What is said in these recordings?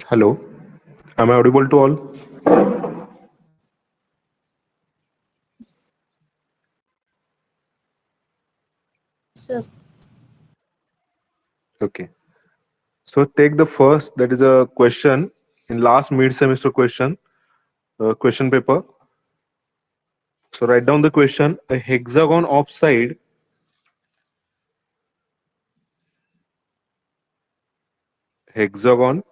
Hello, am I audible to all? Sir, Okay. So take the first, that is a question in last mid-semester question paper. So write down the question: a hexagon of hexagon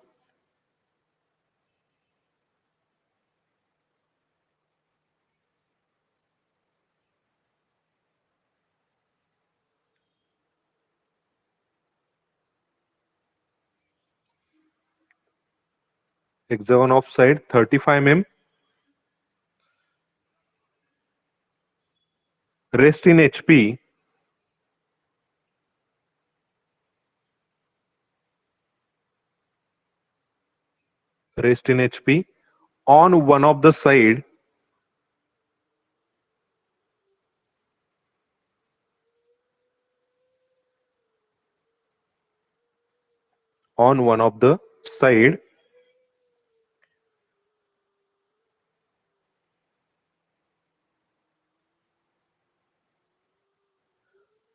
hexagon of side 35 mm, rest in HP, rest in HP on one of the side, on one of the side,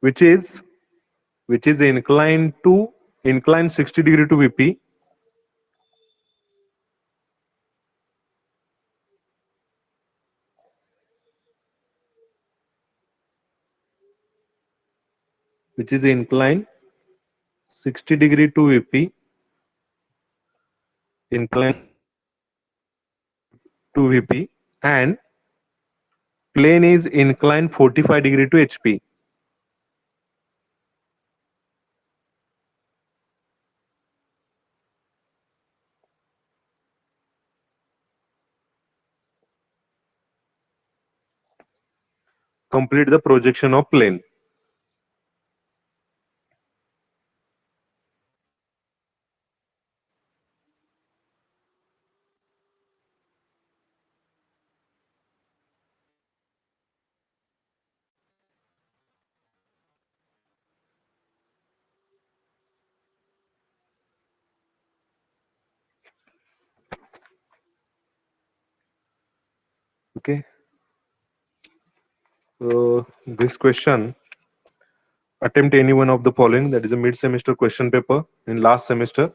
which is inclined 60 degree to VP, which is inclined 60 degree to VP, inclined to VP, and plane is inclined 45 degree to HP. Complete the projection of plane. Okay. So this question, attempt any one of the following. That is a mid-semester question paper in last semester,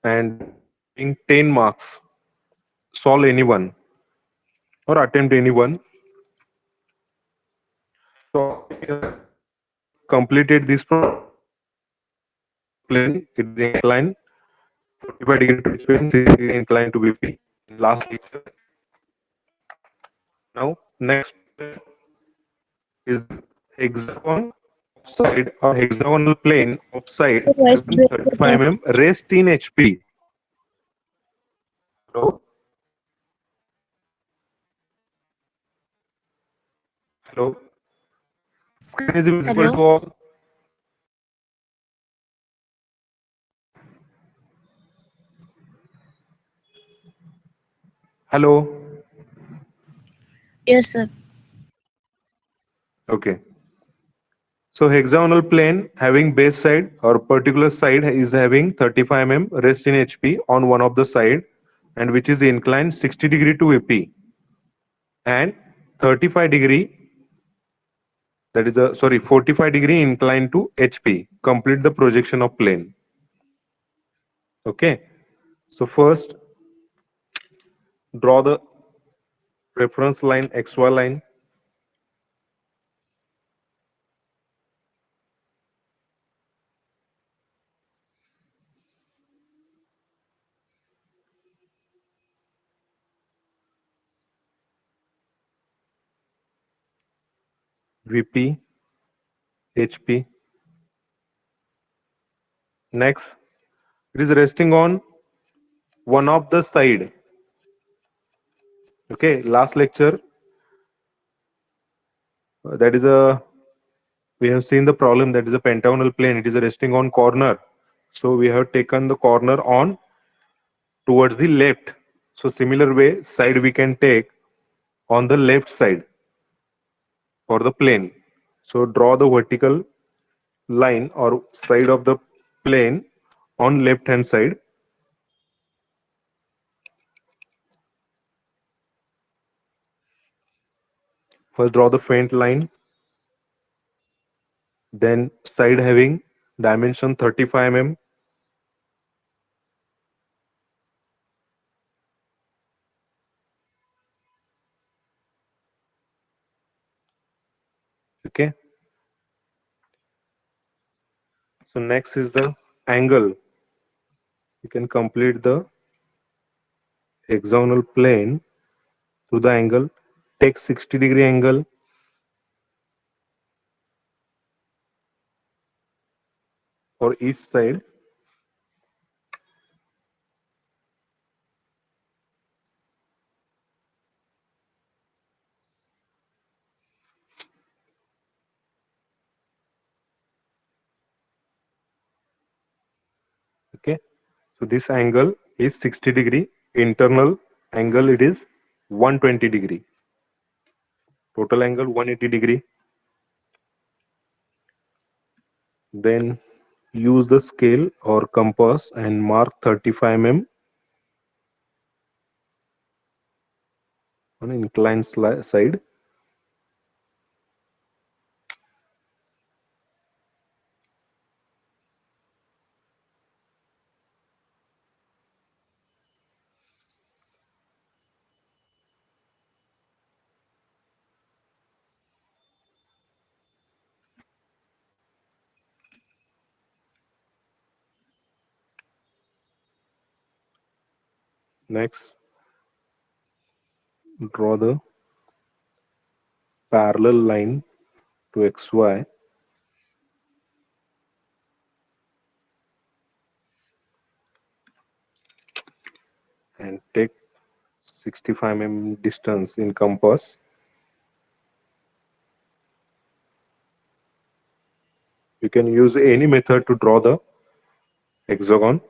and in 10 marks. Solve any one or attempt any one. So completed this plane. It is inclined 45 degree to HP and 60 degree inclined to BP in last lecture. Now next is hexagon side or hexagonal plane of side your voice having break 35 again. mm rest in HP. Hello, hello. Screen is visible Hello. to all. Hello. Yes, sir. Okay. So hexagonal plane having base side or particular side is having 35 mm rest in HP on one of the side, and which is inclined 60 degree to AP and 35 degree, that is a, sorry, 45 degree inclined to HP. Complete the projection of plane. Okay. So first draw the reference line XY line, VP, HP. Next, it is resting on one of the side. Okay, last lecture, that is a, we have seen the problem, that is a pentagonal plane. It is resting on corner. So we have taken the corner on towards the left. So similar way, side we can take on the left side for the plane. So draw the vertical line or side of the plane on left hand side. First draw the faint line, then side having dimension 35 mm, okay. So next is the angle. You can complete the hexagonal plane through the angle. Take 60-degree angle for each side. Okay. So this angle is 60 degree. Internal angle it is 120 degree. Total angle 180 degree. Then use the scale or compass and mark 35 mm on inclined side. Next, draw the parallel line to XY and take 65 mm distance in compass. You can use any method to draw the hexagon.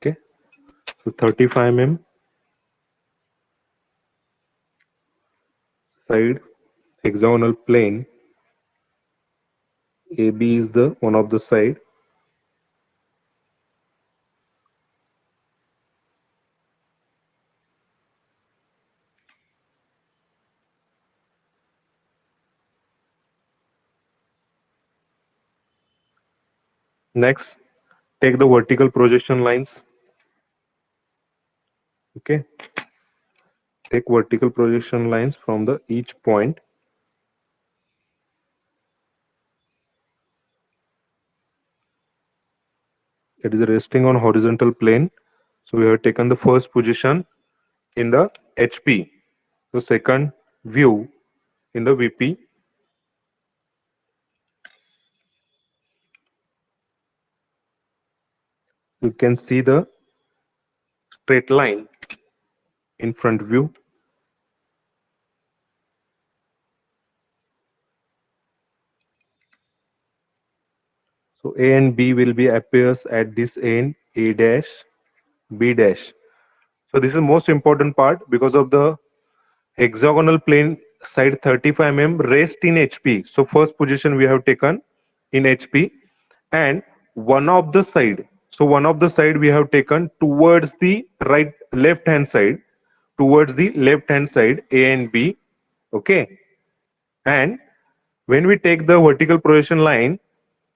Okay, so 35 mm side hexagonal plane. AB is the one of the side. Next, take the vertical projection lines. Okay, take vertical projection lines from the each point. It is resting on horizontal plane. So we have taken the first position in the HP. So second view in the VP. You can see the straight line in front view. So A and B will be appears at this end, A dash, B dash. So this is the most important part because of the hexagonal plane side 35 mm rest in HP. So first position we have taken in HP and one of the side. So one of the side we have taken towards the right left hand side, towards the left hand side A and B. Okay. And when we take the vertical projection line,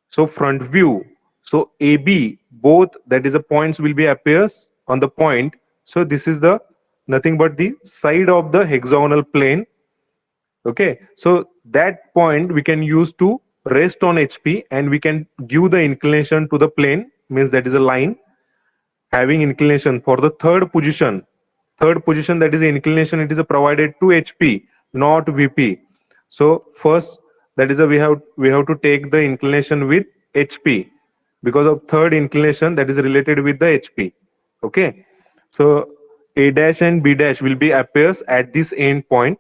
so front view, so AB, both that is the points will be appears on the point. So this is the nothing but the side of the hexagonal plane. Okay, so that point we can use to rest on HP, and we can give the inclination to the plane, means that is a line having inclination for the third position. Third position, that is the inclination, it is provided to HP, not VP. So first, that is a we have to take the inclination with HP because of third inclination that is related with the HP. Okay. So A dash and B dash will be appears at this end point.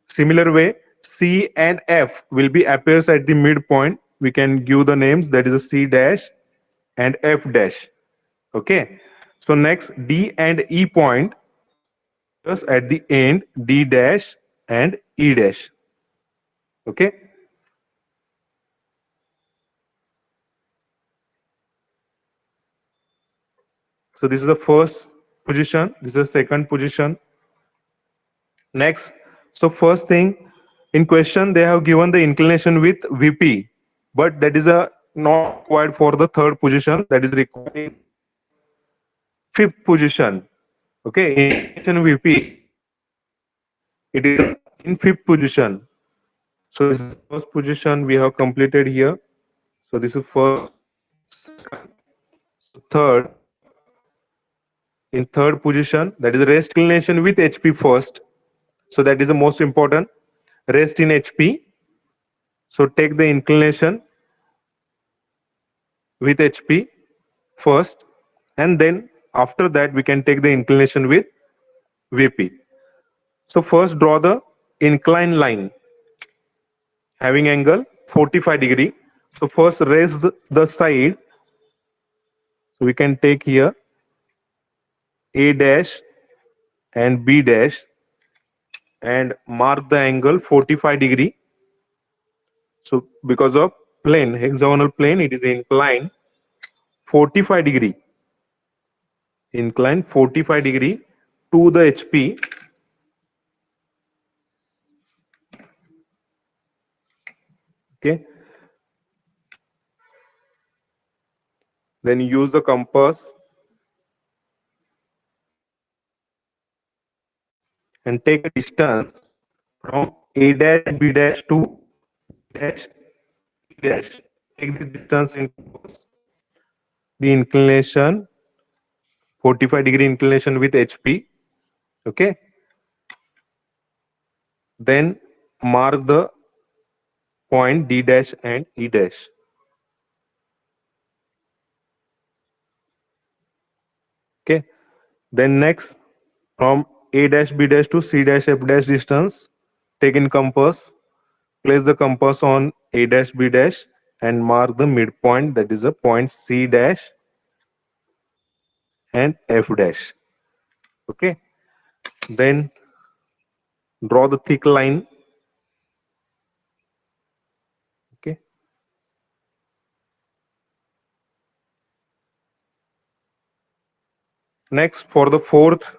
Similar way, C and F will be appears at the midpoint. We can give the names, that is a C dash and F dash. Okay. So next, D and E point appears at the end, D dash and E dash. Okay. So this is the first position. This is the second position. Next, so first thing in question, they have given the inclination with VP, but that is a not required for the third position. That is required in fifth position. Okay, inclination VP, it is in fifth position. So this is the first position we have completed here. So this is first, third. In third position, that is rest inclination with HP first. So that is the most important. Rest in HP. So take the inclination with HP first, and then after that we can take the inclination with VP. So first draw the inclined line having angle 45 degree. So first raise the side. So we can take here A dash and B dash and mark the angle 45 degree. So because of plane, hexagonal plane, it is inclined 45 degree. Inclined 45 degree to the HP. Okay. Then use the compass and take a distance from A dash B dash to dash E dash. Take the distance in compass. The inclination 45 degree inclination with HP. Okay. Then mark the point D dash and E dash. Okay. Then next, from A dash B dash to C dash F dash distance, take in compass. Place the compass on A dash B dash and mark the midpoint, that is a point C dash and F dash. Okay. Then draw the thick line. Okay. Next, for the fourth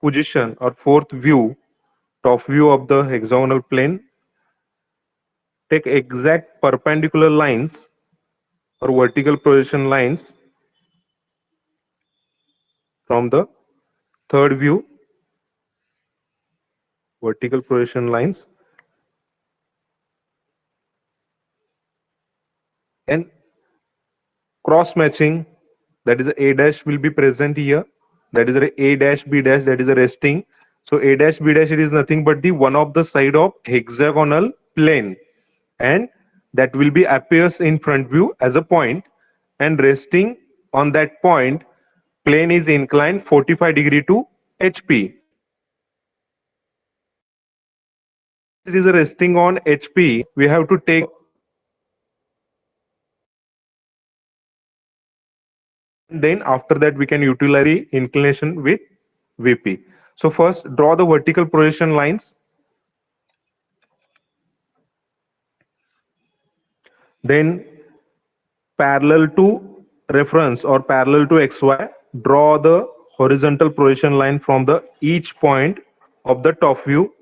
position or fourth view, top view of the hexagonal plane, take exact perpendicular lines or vertical projection lines from the third view, vertical projection lines, and cross matching, that is A dash will be present here, that is A dash B dash, that is a resting. So A dash B dash, it is nothing but the one of the side of hexagonal plane, and that will be appears in front view as a point, and resting on that point, plane is inclined 45 degree to HP. It is resting on HP, we have to take, then after that we can utilize the inclination with VP. So first draw the vertical projection lines, then parallel to reference or parallel to XY, draw the horizontal projection line from the each point of the top view.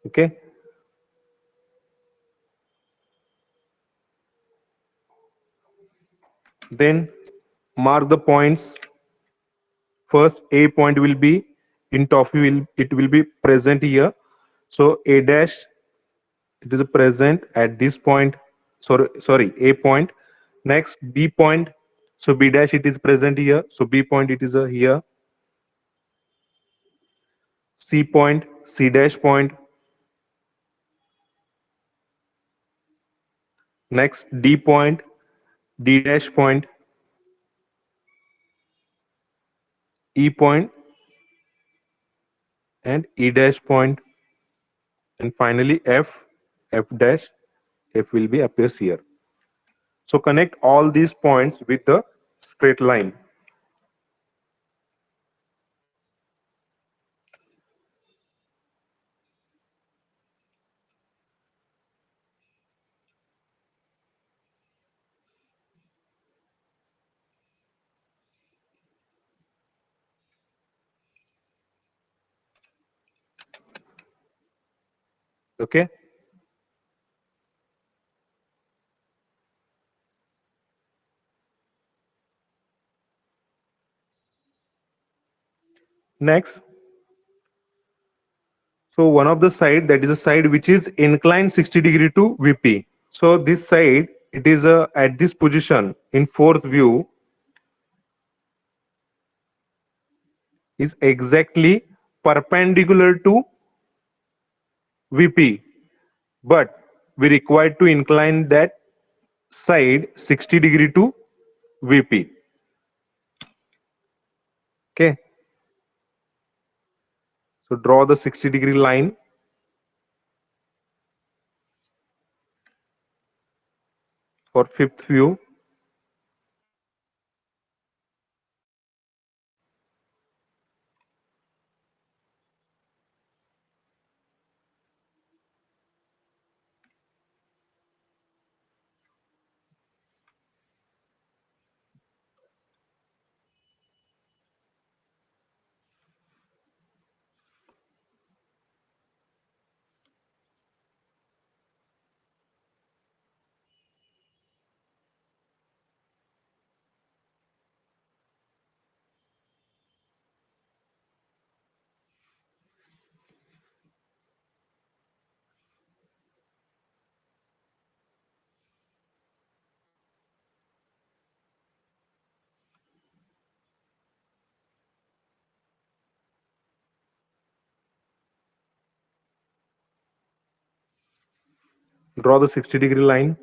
Okay. Then mark the points first A point will be in top view, it will be present here. So A dash, it is present at this point. Sorry, A point. Next B point. So B dash, it is present here. So B point, it is here. C point, C dash point. Next D point, D dash point, E point, and E dash point, and finally F, F dash, F will be appears here. So connect all these points with the straight line. Okay. Next, so one of the side, that is a side which is inclined 60 degree to VP. So this side, it is at this position in fourth view is exactly perpendicular to VP, but we require to incline that side 60 degree to VP. Okay. So draw the 60-degree line for fifth view. Draw the 60-degree line.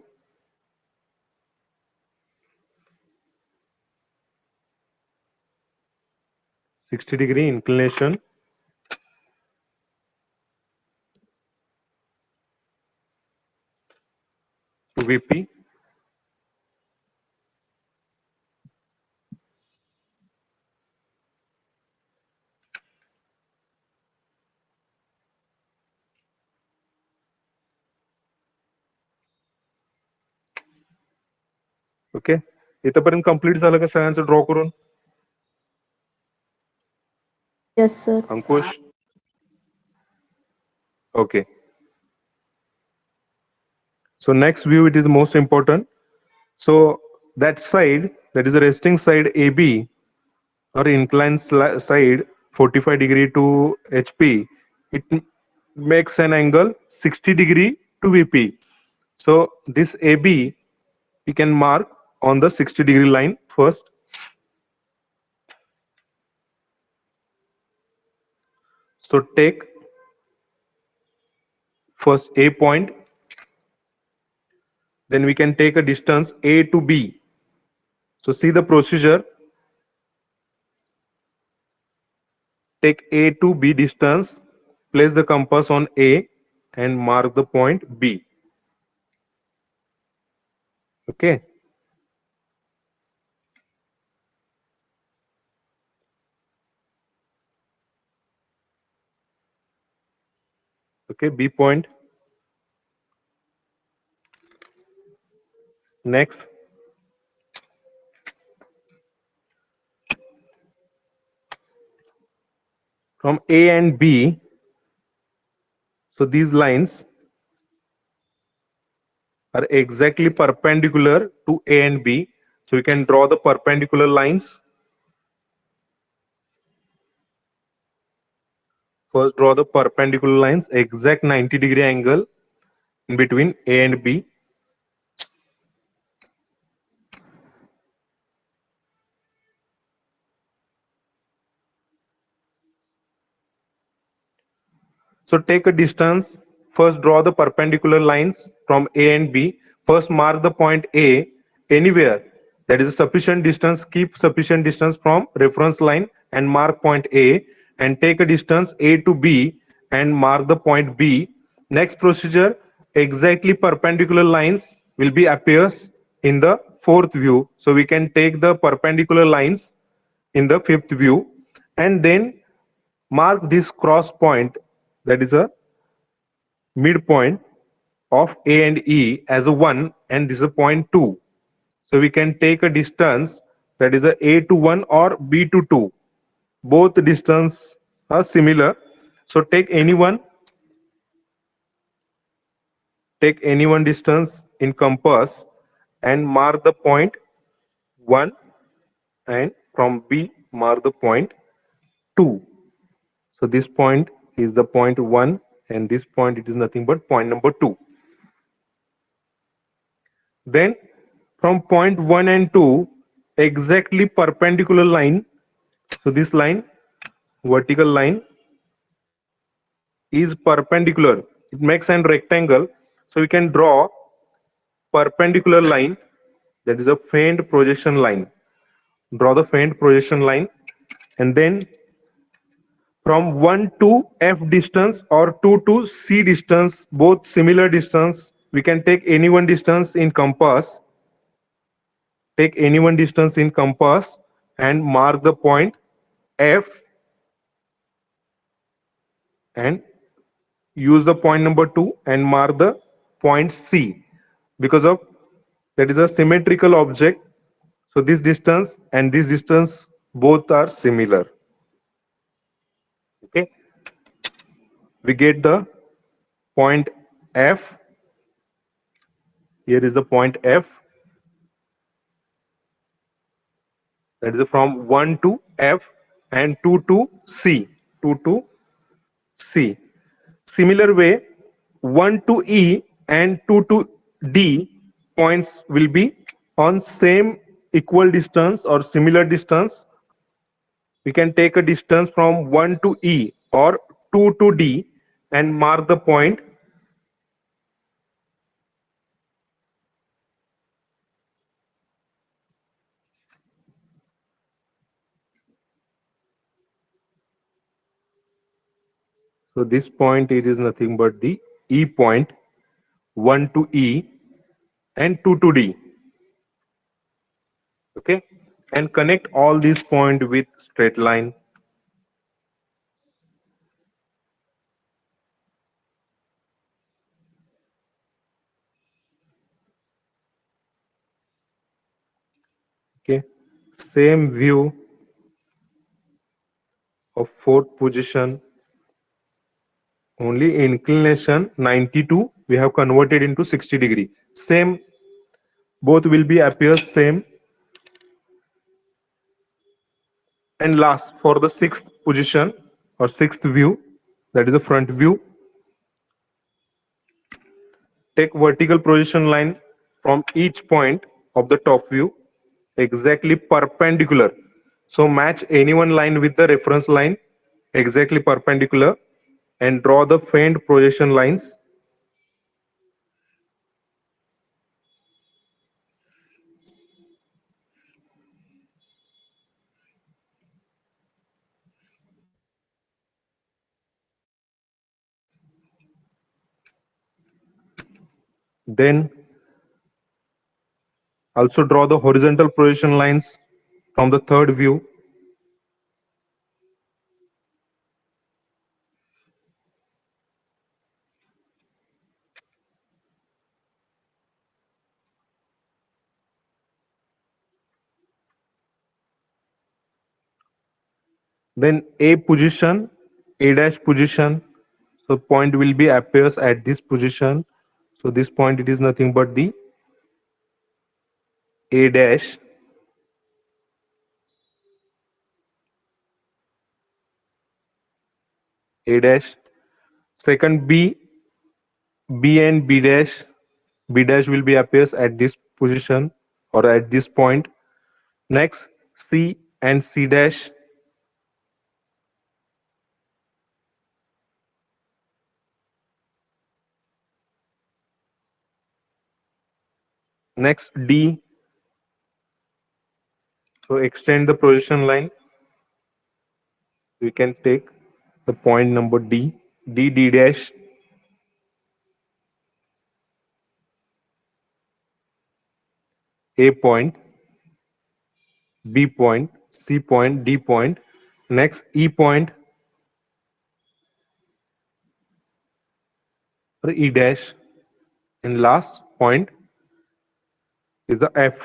Sixty-degree inclination to VP. Okay, इथपर्यंत complete झालं का सगळ्यांचं draw करून? Yes, sir. Ankush. Okay. So next view, it is most important. So that side, that is the resting side AB or inclined side 45 degree to HP, it makes an angle 60 degree to VP. So this AB we can mark on the 60-degree line first. So take first A point, then we can take a distance A to B. So see the procedure. Take A to B distance, place the compass on A and mark the point B. Okay. Okay, B point. Next. From A and B, so these lines are exactly perpendicular to A and B. So we can draw the perpendicular lines. First, draw the perpendicular lines, exact 90-degree angle in between A and B. So take a distance. First, draw the perpendicular lines from A and B. First, mark the point A anywhere. That is a sufficient distance. Keep sufficient distance from reference line and mark point A, and take a distance A to B and mark the point B. Next procedure, exactly perpendicular lines will be appears in the fourth view. So we can take the perpendicular lines in the fifth view, and then mark this cross point, that is a midpoint of A and E, as a 1, and this is a point 2. So we can take a distance, that is a to 1 or B to 2. Both distance are similar. So take any one distance in compass and mark the point 1, and from B mark the point 2. So this point is the point 1, and this point, it is nothing but point number 2. Then from point 1 and 2, exactly perpendicular line. So this line, vertical line, is perpendicular. It makes an rectangle. So we can draw perpendicular line, that is a faint projection line. Draw the faint projection line, and then from 1 to F distance or 2 to C distance, both similar distance. We can take any one distance in compass. Take any one distance in compass and mark the point F, and use the point number 2 and mark the point C, because of that is a symmetrical object. So this distance and this distance both are similar. Okay, we get the point F. Here is the point F, that is from 1 to F and 2 to C. 2 to C. Similar way, 1 to E and 2 to D points will be on same equal distance or similar distance. We can take a distance from 1 to E or 2 to D and mark the point. So this point, it is nothing but the E point, 1 to E and 2 to D. Okay, and connect all these points with straight line. Okay, same view of fourth position, only inclination 92 we have converted into 60-degree. Same, both will be appear same. And last, for the sixth position or sixth view, that is the front view, take vertical projection line from each point of the top view, exactly perpendicular. So match any one line with the reference line, exactly perpendicular, and draw the faint projection lines. Then also draw the horizontal projection lines from the third view. Then A position, A dash position. So point will be appears at this position. So this point, it is nothing but the A dash. A dash. Second B, B and B dash. B dash will be appears at this position or at this point. Next, C and C dash. Next, D. So extend the position line. We can take the point number D. D, D dash. A point, B point, C point, D point. Next, E point or E dash. And last point is the F,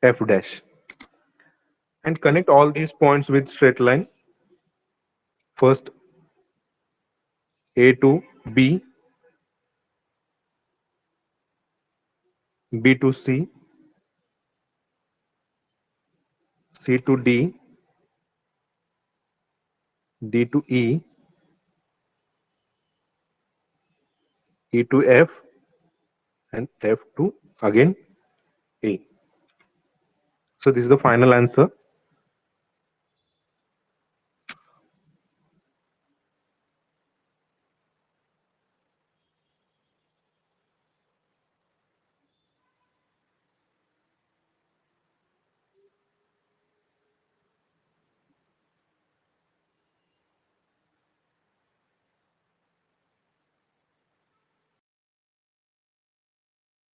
F dash. And connect all these points with straight line. First, A to B, B to C, C to D, D to E, E to F, and F to again A. So this is the final answer.